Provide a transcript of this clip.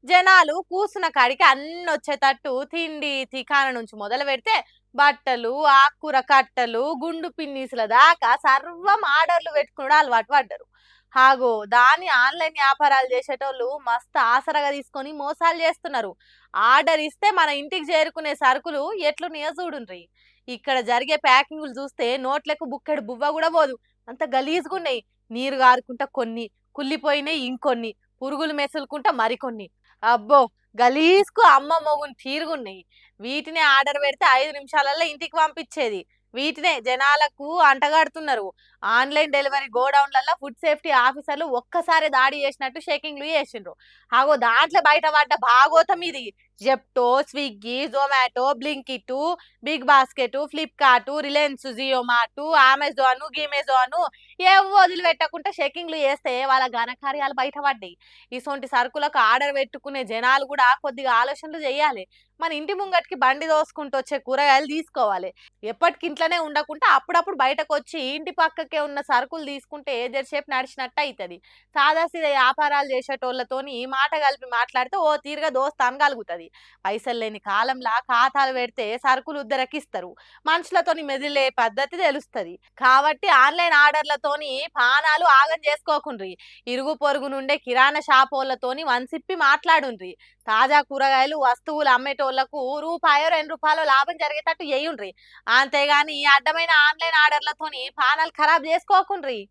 జనాలు కూసున్న కాడికి అన్నొచ్చేటట్టు తిండి, తికాణ నుంచి మొదలుపెడితే బట్టలు, ఆకుకూర కట్టలు, గుండు పిన్నీసుల దాకా సర్వం ఆర్డర్‌లు పెట్టుకునుడు అలవాటు పడ్డరు. హాగో దాన్ని ఆన్‌లైన్ వ్యాపారాలు చేసేటోళ్ళు మస్తు ఆసరాగా తీసుకొని మోసాలు చేస్తున్నారు. ఆర్డర్ ఇస్తే మన ఇంటికి చేరుకునే సరుకులు ఎట్లున్నాయో చూడుండ్రి. ఇక్కడ జరిగే ప్యాకింగులు చూస్తే నోట్లకు బుక్కెడు బువ్వ కూడా పోదు. అంత గలీజ్‌గున్నాయి. నీరు గారుకుంటా కొన్ని, కుళ్ళిపోయినయి ఇంకొన్ని, పురుగులు మెసులుకుంటా మరికొన్ని. అబ్బో! గలీజ్‌కు అమ్మ మొగుని తీరుగున్నయి. వీటినే ఆర్డర్ పెడితే 5 నిమిషాలల్ల ఇంటికి పంపించేది. వీటినే జనాలకు అంటగడుతున్నారు. ఆన్‌లైన్ డెలివరీ గోడౌన్‌లల్ల ఫుడ్ సేఫ్టీ ఆఫీసర్‌లు ఒక్కసారే దాడి చేసినట్టు షెకింగ్‌లు చేసిండ్రు. అగో దాంట్లో బయట పడ్డ భాగోతం ఇది. Zepto, Swiggy, Zomato, Blinkit, big basket, Flipkart, Reliance Jio Mart, Amazon, గిమెజాన్ ఏవి వదిలిపెట్టకుండా షెకింగ్‌లు చేస్తే వాళ్ళ ఘనకార్యాలు బయట పడ్డాయి. ఇసొంటి సరుకులకు ఆర్డర్ పెట్టుకునే జనాలు కూడా కొద్దిగా ఆలోచనలు చేయాలి. మన ఇంటి ముంగటికి బండి దోసుకుంటూ వచ్చే కూరగాయలు తీసుకోవాలి. ఎప్పటికి ఇంట్లోనే ఉండకుండా అప్పుడప్పుడు బయటకొచ్చి ఇంటి పక్కకే ఉన్న సరుకులు తీసుకుంటే జరసేపు నడిచినట్టు అయితది. సాదాసీదా వ్యాపారాలు చేసేటోళ్ళతోని మాట కలిపి మాట్లాడితే ఓ తీరుగా దోస్తాను కలుగుతది. పైసలు లేని కాలంలా ఖాతాలు పెడితే సరుకులు ఉద్దరకిస్తారు. మనుషులతోని మెదిలే పద్ధతి తెలుస్తది. కాబట్టి ఆన్‌లైన్ ఆర్డర్‌లతోని పానాలు ఆగం చేసుకోకుండ్రి. ఇరుగు పొరుగు నుండే కిరాణా షాపోళ్ళతోని వన్సిప్పి మాట్లాడుండ్రి. తాజా కూరగాయలు, వస్తువులు అమ్మేటోళ్లకు రూపాయో, రూ. 2 లాభం జరిగేటట్టు చేయుండ్రి. అంతేగాని అడ్డమైన ఆన్‌లైన్ ఆర్డర్‌లతోని పానాలు ఖరాబ్ చేసుకోకుండ్రి.